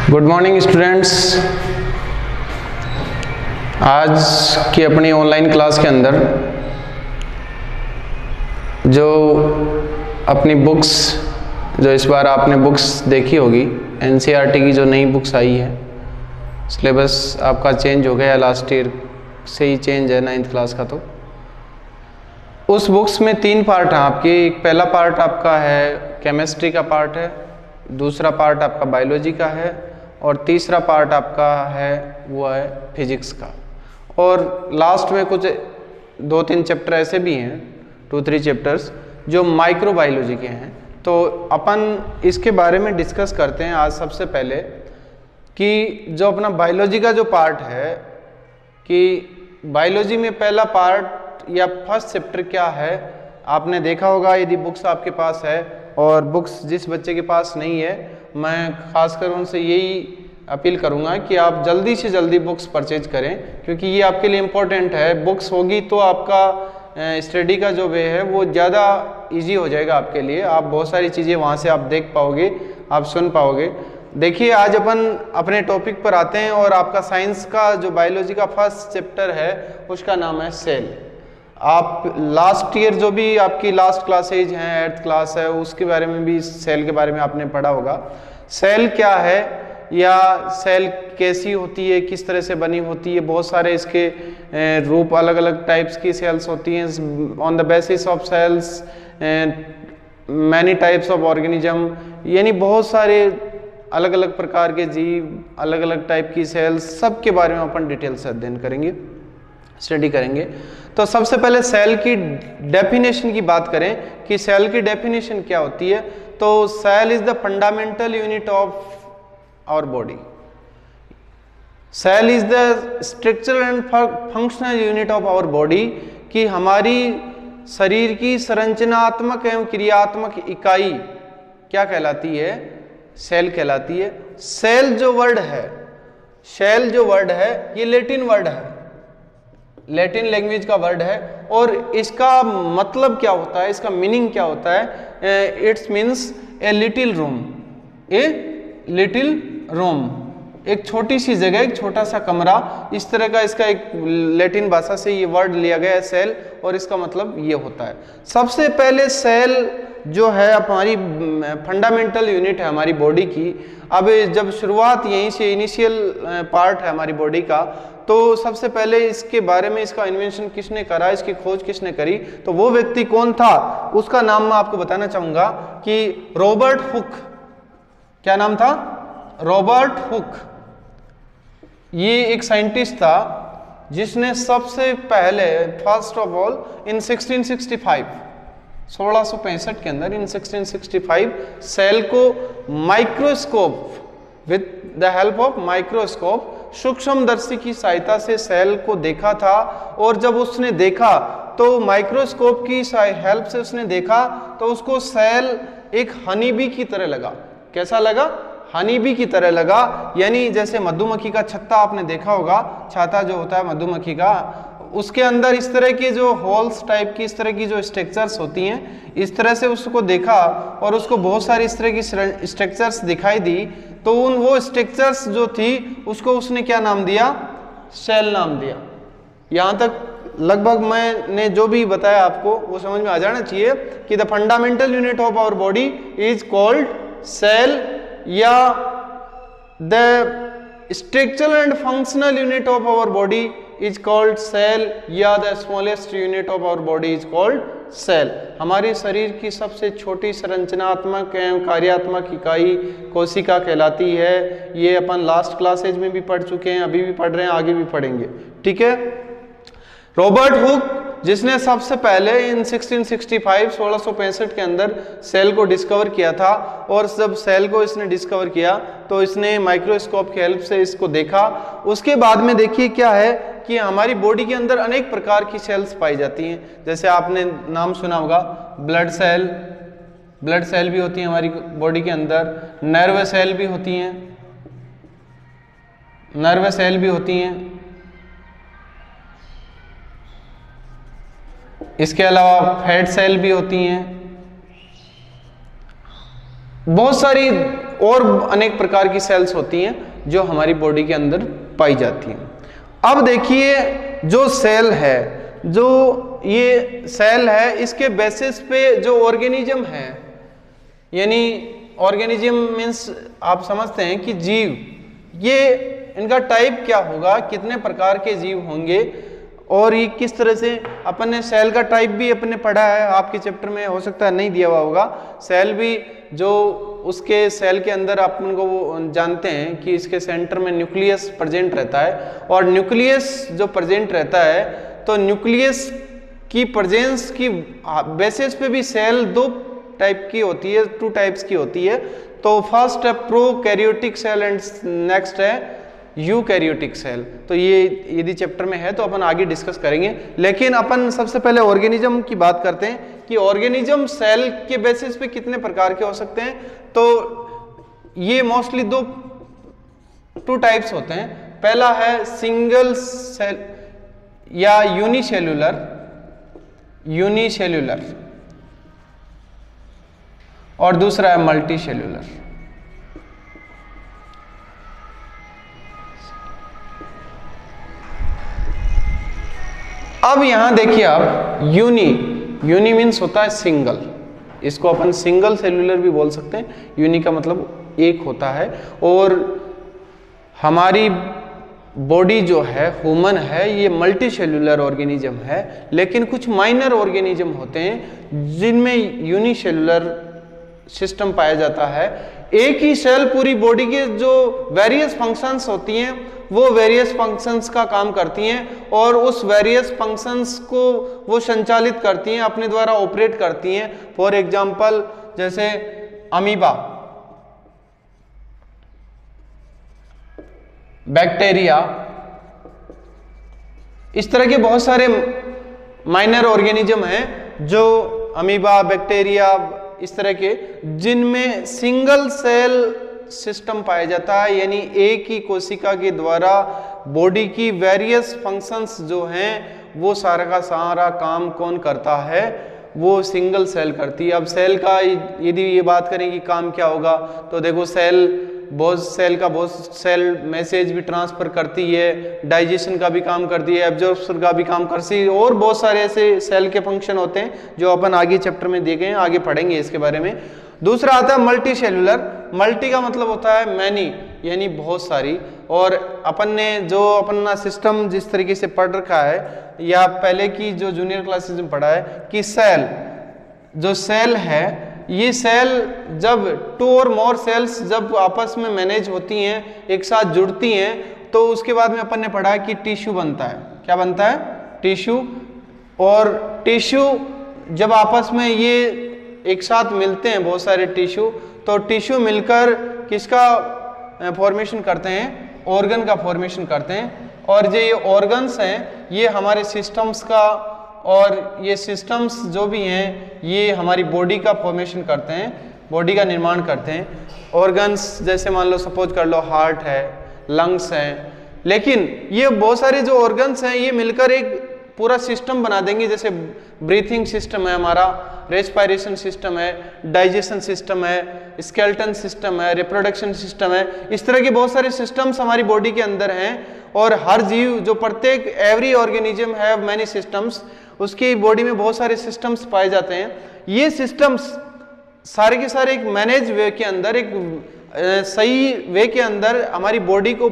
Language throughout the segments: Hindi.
Good morning students. आज की अपनी ऑनलाइन क्लास के अंदर जो अपनी बुक्स जो इस बार आपने बुक्स देखी होगी, एनसीईआरटी की जो नई बुक्स आई है, सिलेबस आपका चेंज हो गया, लास्ट ईयर से ही चेंज है 9th क्लास का। तो उस बुक्स में 3 पार्ट हैं आपके। एक पहला पार्ट आपका है केमिस्ट्री का पार्ट है, दूसरा पार्ट आपका बायोलॉजी का है और तीसरा पार्ट आपका है वो है फिजिक्स का। और लास्ट में कुछ 2-3 चैप्टर ऐसे भी हैं, 2-3 चैप्टर्स जो माइक्रोबायोलॉजी के हैं। तो अपन इसके बारे में डिस्कस करते हैं आज। सबसे पहले कि जो अपना बायोलॉजी का जो पार्ट है, कि बायोलॉजी में पहला पार्ट या फर्स्ट चैप्टर क्या है, आपने देखा होगा यदि बुक्स आपके पास है। और बुक्स जिस बच्चे के पास नहीं है, मैं खासकर उनसे यही अपील करूंगा कि आप जल्दी से जल्दी बुक्स परचेज करें, क्योंकि ये आपके लिए इम्पोर्टेंट है। बुक्स होगी तो आपका स्टडी का जो वे है वो ज़्यादा इजी हो जाएगा आपके लिए। आप बहुत सारी चीज़ें वहाँ से आप देख पाओगे, आप सुन पाओगे। देखिए, आज अपन अपने टॉपिक पर आते हैं और आपका साइंस का जो बायोलॉजी का फर्स्ट चैप्टर है उसका नाम है सेल। आप लास्ट ईयर जो भी आपकी लास्ट क्लासेज हैं, 8th क्लास है, उसके बारे में भी सेल के बारे में आपने पढ़ा होगा। सेल क्या है या सेल कैसी होती है, किस तरह से बनी होती है, बहुत सारे इसके रूप, अलग अलग टाइप्स की सेल्स होती हैं। On the basis of cells many types of organism, यानी बहुत सारे अलग अलग प्रकार के जीव, अलग अलग टाइप की सेल्स, सब के बारे में अपन डिटेल से अध्ययन करेंगे, स्टडी करेंगे। तो सबसे पहले सेल की डेफिनेशन की बात करें कि सेल की डेफिनेशन क्या होती है, तो cell is the fundamental unit of our body. Cell is the structural and functional unit of our body, कि हमारी शरीर की संरचनात्मक एवं क्रियात्मक इकाई क्या कहलाती है? सेल कहलाती है। सेल जो वर्ड है, सेल जो वर्ड है ये लैटिन वर्ड है, लैटिन लैंग्वेज का वर्ड है। और इसका मतलब क्या होता है, इसका मीनिंग क्या होता है? It's means a little room, a little room, एक छोटी सी जगह, एक छोटा सा कमरा, इस तरह का इसका एक लैटिन भाषा से ये वर्ड लिया गया है सेल, और इसका मतलब ये होता है। सबसे पहले सेल जो है हमारी फंडामेंटल यूनिट है हमारी बॉडी की। अब जब शुरुआत यहीं से, इनिशियल पार्ट है हमारी बॉडी का, तो सबसे पहले इसके बारे में, इसका इन्वेंशन किसने करा, इसकी खोज किसने करी, तो वो व्यक्ति कौन था, उसका नाम मैं आपको बताना चाहूंगा कि रॉबर्ट हुक। क्या नाम था? Robert Hooke. ये एक साइंटिस्ट था जिसने सबसे पहले, फर्स्ट ऑफ ऑल इन 1665 के अंदर, इन 1665 सेल को microscope, with the help of microscope, सूक्ष्मदर्शी की सहायता से सेल को देखा था। और जब उसने देखा तो माइक्रोस्कोप की हेल्प से उसने देखा तो उसको सेल एक हनीबी की तरह लगा। कैसा लगा? हनीबी की तरह लगा। यानी जैसे मधुमक्खी का छत्ता आपने देखा होगा, छाता जो होता है मधुमक्खी का, उसके अंदर इस तरह के जो होल्स टाइप की, इस तरह की जो स्ट्रक्चर्स होती हैं, इस तरह से उसको देखा और उसको बहुत सारी इस तरह की स्ट्रक्चर्स दिखाई दी। तो वो स्ट्रक्चर्स जो थी उसको उसने क्या नाम दिया? सेल नाम दिया। यहाँ तक लगभग मैंने जो भी बताया आपको वो समझ में आ जाना चाहिए कि the fundamental unit of our body is called cell, या the structural and functional unit of our body is called cell, या the smallest unit of our body is called cell. हमारे शरीर की सबसे छोटी संरचनात्मक एवं कार्यात्मक इकाई कोशिका कहलाती है। ये अपन लास्ट क्लासेज में भी पढ़ चुके हैं, अभी भी पढ़ रहे हैं, आगे भी पढ़ेंगे। ठीक है। रॉबर्ट हुक, जिसने सबसे पहले इन 1665 के अंदर सेल को डिस्कवर किया था, और जब सेल को इसने डिस्कवर किया तो इसने माइक्रोस्कोप की हेल्प से इसको देखा। उसके बाद में देखिए क्या है कि हमारी बॉडी के अंदर अनेक प्रकार की सेल्स पाई जाती हैं। जैसे आपने नाम सुना होगा ब्लड सेल, ब्लड सेल भी होती है हमारी बॉडी के अंदर, नर्व सेल भी होती हैं, नर्व सेल भी होती हैं। इसके अलावा फैट सेल भी होती हैं। बहुत सारी और अनेक प्रकार की सेल्स होती हैं जो हमारी बॉडी के अंदर पाई जाती हैं। अब देखिए जो सेल है, जो ये सेल है, इसके बेसिस पे जो ऑर्गेनिज्म है, यानी ऑर्गेनिज्म मीन्स आप समझते हैं कि जीव, ये इनका टाइप क्या होगा, कितने प्रकार के जीव होंगे और ये किस तरह से, अपन ने सेल का टाइप भी अपने पढ़ा है, आपके चैप्टर में हो सकता है नहीं दिया हुआ होगा। सेल भी जो उसके सेल के अंदर अपन को जानते हैं कि इसके सेंटर में न्यूक्लियस प्रेजेंट रहता है, और न्यूक्लियस जो प्रेजेंट रहता है तो न्यूक्लियस की प्रेजेंस की बेसिस पे भी सेल दो टाइप की होती है, 2 टाइप्स की होती है। तो फर्स्ट है प्रोकैरियोटिक सेल एंड नेक्स्ट है यूकैरियोटिक सेल। तो ये यदि चैप्टर में है तो अपन आगे डिस्कस करेंगे, लेकिन अपन सबसे पहले ऑर्गेनिज्म की बात करते हैं कि ऑर्गेनिज्म सेल के बेसिस पे कितने प्रकार के हो सकते हैं। तो ये मोस्टली 2 टाइप्स होते हैं। पहला है सिंगल सेल या यूनिसेल्यूलर और दूसरा है मल्टी सेल्यूलर। अब यहां देखिए आप यूनी मीन्स होता है सिंगल, इसको अपन सिंगल सेल्यूलर भी बोल सकते हैं। यूनी का मतलब एक होता है। और हमारी बॉडी जो है, ह्यूमन है, ये मल्टी सेल्यूलर ऑर्गेनिज्म है, लेकिन कुछ माइनर ऑर्गेनिज्म होते हैं जिनमें यूनिसेल्यूलर सिस्टम पाया जाता है। एक ही सेल पूरी बॉडी के जो वेरियस फंक्शंस होती हैं वो वेरियस फंक्शंस का काम करती हैं और उस वेरियस फंक्शंस को वो संचालित करती हैं, अपने द्वारा ऑपरेट करती हैं। फॉर एग्जांपल जैसे अमीबा, बैक्टीरिया, इस तरह के बहुत सारे माइनर ऑर्गेनिज्म हैं जो अमीबा, बैक्टीरिया, इस तरह के, जिनमें सिंगल सेल सिस्टम पाया जाता है, यानी एक ही कोशिका के द्वारा बॉडी की वेरियस फंक्शंस जो हैं वो सारा का सारा काम कौन करता है, वो सिंगल सेल करती है। अब सेल का यदि ये बात करें कि काम क्या होगा, तो देखो बहुत सेल मैसेज भी ट्रांसफर करती है, डाइजेशन का भी काम करती है, एब्जॉर्प्शन का भी काम करती है, और बहुत सारे ऐसे सेल के फंक्शन होते हैं जो अपन आगे चैप्टर में देखे हैं, आगे पढ़ेंगे इसके बारे में। दूसरा आता है मल्टी सेल्यूलर। मल्टी का मतलब होता है मैनी, यानी बहुत सारी। और अपन ने जो अपना सिस्टम जिस तरीके से पढ़ रखा है, या पहले की जो जूनियर क्लासेस में पढ़ा है कि सेल है, ये सेल जब 2 और मोर सेल्स जब आपस में मैनेज होती हैं, एक साथ जुड़ती हैं, तो उसके बाद में अपन ने पढ़ा कि टिश्यू बनता है। क्या बनता है? टिश्यू। और टिश्यू जब आपस में ये एक साथ मिलते हैं, बहुत सारे टिश्यू, तो टिश्यू मिलकर किसका फॉर्मेशन करते हैं? ऑर्गन का फॉर्मेशन करते हैं। और जो ये ऑर्गन्स हैं ये हमारे सिस्टम्स का, और ये सिस्टम्स जो भी हैं ये हमारी बॉडी का फॉर्मेशन करते हैं, बॉडी का निर्माण करते हैं। ऑर्गन्स जैसे मान लो, सपोज कर लो हार्ट है, लंग्स हैं, लेकिन ये बहुत सारे जो ऑर्गन्स हैं ये मिलकर एक पूरा सिस्टम बना देंगे। जैसे ब्रीथिंग सिस्टम है हमारा, रेस्पिरेशन सिस्टम है, डाइजेशन सिस्टम है, स्केलेटन सिस्टम है, रिप्रोडक्शन सिस्टम है। इस तरह के बहुत सारे सिस्टम्स हमारी बॉडी के अंदर हैं। और हर जीव, जो प्रत्येक every organism have many systems, उसकी बॉडी में बहुत सारे सिस्टम्स पाए जाते हैं। ये सिस्टम्स सारे के सारे एक मैनेज वे के अंदर, एक सही वे के अंदर हमारी बॉडी को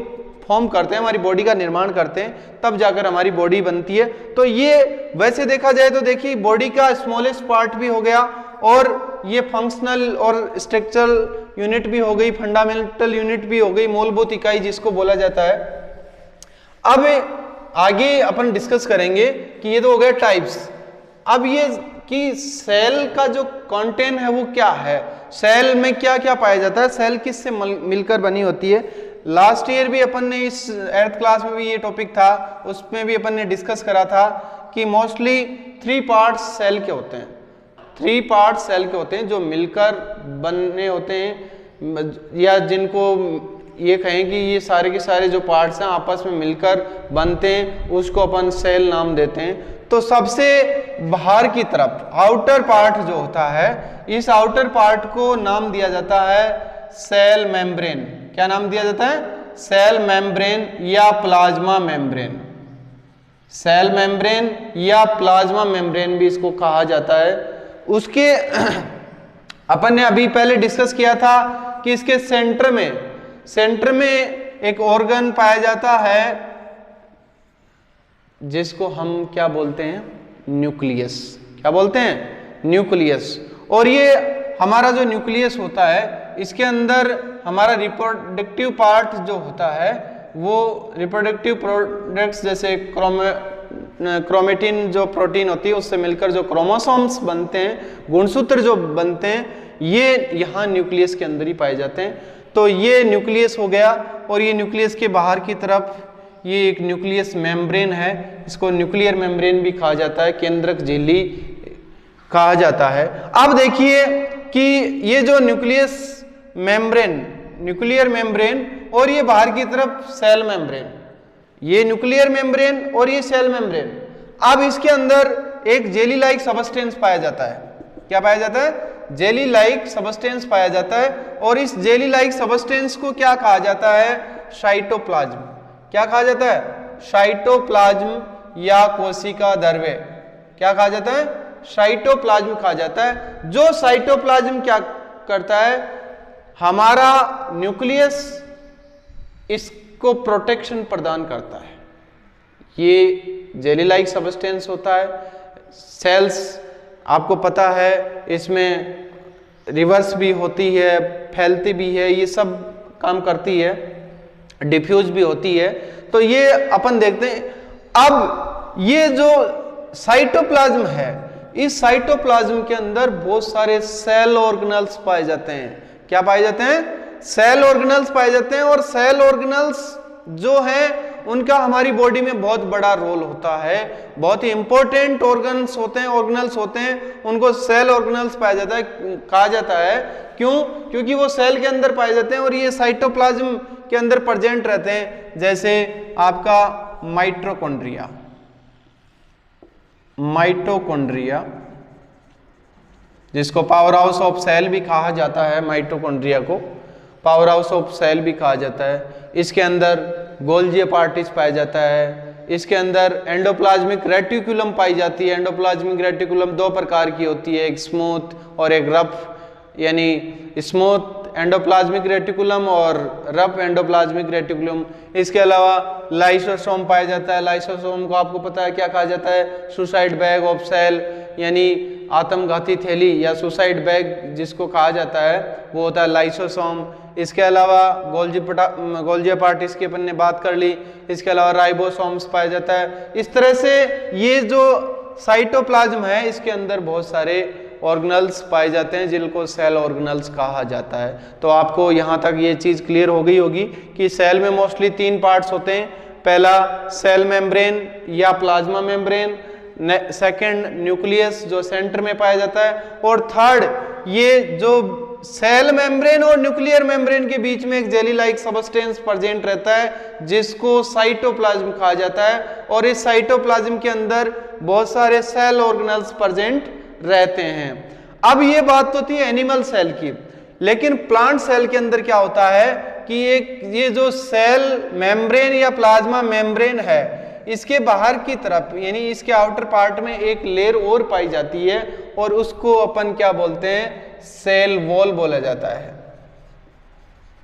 फॉर्म करते हैं, हमारी बॉडी का निर्माण करते हैं, तब जाकर हमारी बॉडी बनती है। तो ये वैसे देखा जाए तो देखिए बॉडी का स्मॉलेस्ट पार्ट भी हो गया, और ये फंक्शनल और स्ट्रक्चरल यूनिट भी हो गई, फंडामेंटल यूनिट भी हो गई, मूलभूत इकाई जिसको बोला जाता है। अब आगे अपन डिस्कस करेंगे कि ये तो हो गए टाइप्स। अब ये कि सेल का जो कंटेंट है वो क्या है, सेल में क्या क्या पाया जाता है, सेल किससे मिलकर बनी होती है। लास्ट ईयर भी अपन ने इस 8th क्लास में भी ये टॉपिक था, उसमें भी अपन ने डिस्कस करा था कि मोस्टली 3 पार्ट्स सेल के होते हैं। 3 पार्ट्स सेल के होते हैं जो मिलकर बने होते हैं, या जिनको ये कहें कि ये सारे के सारे जो पार्ट्स हैं आपस में मिलकर बनते हैं, उसको अपन सेल नाम देते हैं। तो सबसे बाहर की तरफ आउटर पार्ट जो होता है, इस आउटर पार्ट को नाम दिया जाता है सेल मेम्ब्रेन। क्या नाम दिया जाता है? सेल मेम्ब्रेन या प्लाज्मा मेम्ब्रेन। सेल मेम्ब्रेन या प्लाज्मा मेम्ब्रेन भी इसको कहा जाता है। उसके अपन ने अभी पहले डिस्कस किया था कि इसके सेंटर में एक ऑर्गन पाया जाता है जिसको हम क्या बोलते हैं? न्यूक्लियस। क्या बोलते हैं? न्यूक्लियस। और ये हमारा जो न्यूक्लियस होता है इसके अंदर हमारा रिप्रोडक्टिव पार्ट जो होता है वो रिप्रोडक्टिव प्रोडक्ट्स जैसे क्रोमेटिन जो प्रोटीन होती है उससे मिलकर जो क्रोमोसोम्स बनते हैं, गुणसूत्र जो बनते हैं, ये यहाँ न्यूक्लियस के अंदर ही पाए जाते हैं। तो ये न्यूक्लियस हो गया। और ये न्यूक्लियस के बाहर की तरफ ये एक न्यूक्लियस मेम्ब्रेन है, इसको न्यूक्लियर मेम्ब्रेन भी कहा जाता है, केंद्रक झिल्ली कहा जाता है। अब देखिए कि ये जो न्यूक्लियर मेम्ब्रेन और ये बाहर की तरफ सेल मेम्ब्रेन, ये न्यूक्लियर मेम्ब्रेन और ये सेल मेम्ब्रेन। अब इसके अंदर एक जेली लाइक सबस्टेंस पाया जाता है। क्या पाया जाता है? जेली लाइक सबस्टेंस पाया जाता है। और इस जेली लाइक सबस्टेंस को क्या कहा जाता है? साइटोप्लाज्म। क्या कहा जाता है? साइटोप्लाज्म या कोशिका द्रव्य। क्या कहा जाता है? साइटोप्लाज्म कहा जाता है। जो साइटोप्लाज्म क्या करता है? हमारा न्यूक्लियस इसको प्रोटेक्शन प्रदान करता है। ये जेली लाइक सबस्टेंस होता है। सेल्स आपको पता है इसमें रिवर्स भी होती है, फैलती भी है, ये सब काम करती है, डिफ्यूज भी होती है। तो ये अपन देखते हैं। अब ये जो साइटोप्लाज्म है, इस साइटोप्लाज्म के अंदर बहुत सारे सेल ऑर्गेनल्स पाए जाते हैं। क्या पाए जाते हैं? सेल ऑर्गेनल्स पाए जाते हैं। और सेल ऑर्गेनल्स जो हैं उनका हमारी बॉडी में बहुत बड़ा रोल होता है। बहुत ही इंपॉर्टेंट ऑर्गन्स होते हैं, ऑर्गेनल्स होते हैं, उनको सेल ऑर्गेनल्स पाया जाता है, कहा जाता है। क्यों? क्योंकि वो सेल के अंदर पाए जाते हैं और ये साइटोप्लाज्म के अंदर प्रेजेंट रहते हैं। जैसे आपका माइटोकॉन्ड्रिया जिसको पावर हाउस ऑफ सेल भी कहा जाता है, माइटोकॉन्ड्रिया को पावर हाउस ऑफ सेल भी कहा जाता है। इसके अंदर गोल्जी पार्टिस पाया जाता है। इसके अंदर एंडोप्लाज्मिक रेटिकुलम पाई जाती है। एंडोप्लाज्मिक रेटिकुलम दो प्रकार की होती है, एक स्मूथ और एक रफ। यानी स्मूथ एंडोप्लाज्मिक रेटिकुलम और रफ एंडोप्लाज्मिक रेटिकुलम। इसके अलावा लाइसोसोम पाया जाता है। लाइसोसोम को आपको पता है क्या कहा जाता है? सुसाइड बैग ऑफ सेल, यानी आत्मघाती थैली या सुसाइड बैग जिसको कहा जाता है वो होता है लाइसोसोम। इसके अलावा गोल्जी पार्टिस की अपन ने बात कर ली। इसके अलावा राइबोसोम्स पाया जाता है। इस तरह से ये जो साइटोप्लाज्म है इसके अंदर बहुत सारे ऑर्गेनल्स पाए जाते हैं जिनको सेल ऑर्गेनल्स कहा जाता है। तो आपको यहाँ तक ये चीज़ क्लियर हो गई होगी कि सेल में मोस्टली 3 पार्ट्स होते हैं। पहला सेल मेम्ब्रेन या प्लाज्मा मेम्ब्रेन, सेकंड न्यूक्लियस जो सेंटर में पाया जाता है, और थर्ड ये जो सेल मेम्ब्रेन और न्यूक्लियर मेम्ब्रेन के बीच में एक जेली लाइक सबस्टेंस प्रेजेंट रहता है जिसको साइटोप्लाज्म कहा जाता है। और इस साइटोप्लाज्म के अंदर बहुत सारे सेल ऑर्गेनल्स प्रेजेंट रहते हैं। अब ये बात तो थी एनिमल सेल की, लेकिन प्लांट सेल के अंदर क्या होता है कि ये जो सेल मेम्ब्रेन या प्लाज्मा मेम्ब्रेन है इसके बाहर की तरफ यानी इसके आउटर पार्ट में एक लेयर और पाई जाती है और उसको अपन क्या बोलते हैं? सेल वॉल बोला जाता है।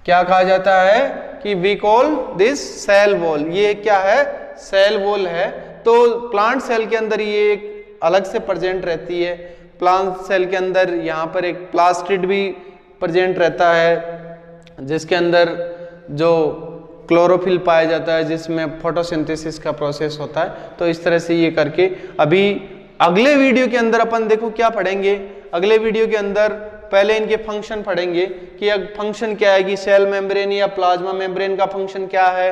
क्या कहा जाता है कि we call this cell wall. ये क्या है? सेल वॉल है। तो प्लांट सेल के अंदर ये एक अलग से प्रेजेंट रहती है। प्लांट सेल के अंदर यहाँ पर एक प्लास्टिड भी प्रेजेंट रहता है जिसके अंदर जो क्लोरोफिल पाया जाता है जिसमें फोटोसिंथेसिस का प्रोसेस होता है। तो इस तरह से ये करके अभी अगले वीडियो के अंदर अपन देखो क्या पढ़ेंगे। अगले वीडियो के अंदर पहले इनके फंक्शन पढ़ेंगे कि फंक्शन क्या है कि सेल मेम्ब्रेन या प्लाज्मा मेम्ब्रेन का फंक्शन क्या है,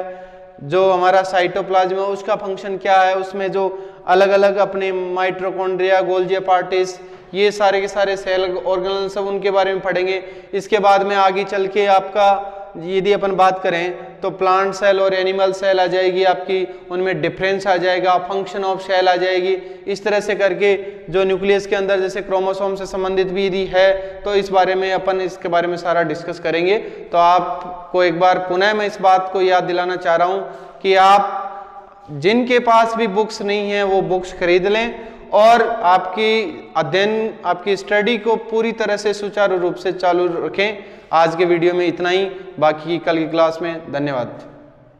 जो हमारा साइटोप्लाज्म है उसका फंक्शन क्या है, उसमें जो अलग अलग अपने माइटोकॉन्ड्रिया, गोल्जी पार्टिस, ये सारे के सारे सेल ऑर्गेनल्स सब उनके बारे में पढ़ेंगे। इसके बाद में आगे चल के आपका यदि अपन बात करें तो प्लांट सेल और एनिमल सेल आ जाएगी आपकी, उनमें डिफरेंस आ जाएगा, फंक्शन ऑफ सेल आ जाएगी। इस तरह से करके जो न्यूक्लियस के अंदर जैसे क्रोमोसोम से संबंधित भी यदि है तो इस बारे में अपन इसके बारे में सारा डिस्कस करेंगे। तो आपको एक बार पुनः मैं इस बात को याद दिलाना चाह रहा हूँ कि आप जिनके पास भी बुक्स नहीं है वो बुक्स खरीद लें और आपकी अध्ययन, आपकी स्टडी को पूरी तरह से सुचारू रूप से चालू रखें। आज के वीडियो में इतना ही, बाकी कल की क्लास में। धन्यवाद।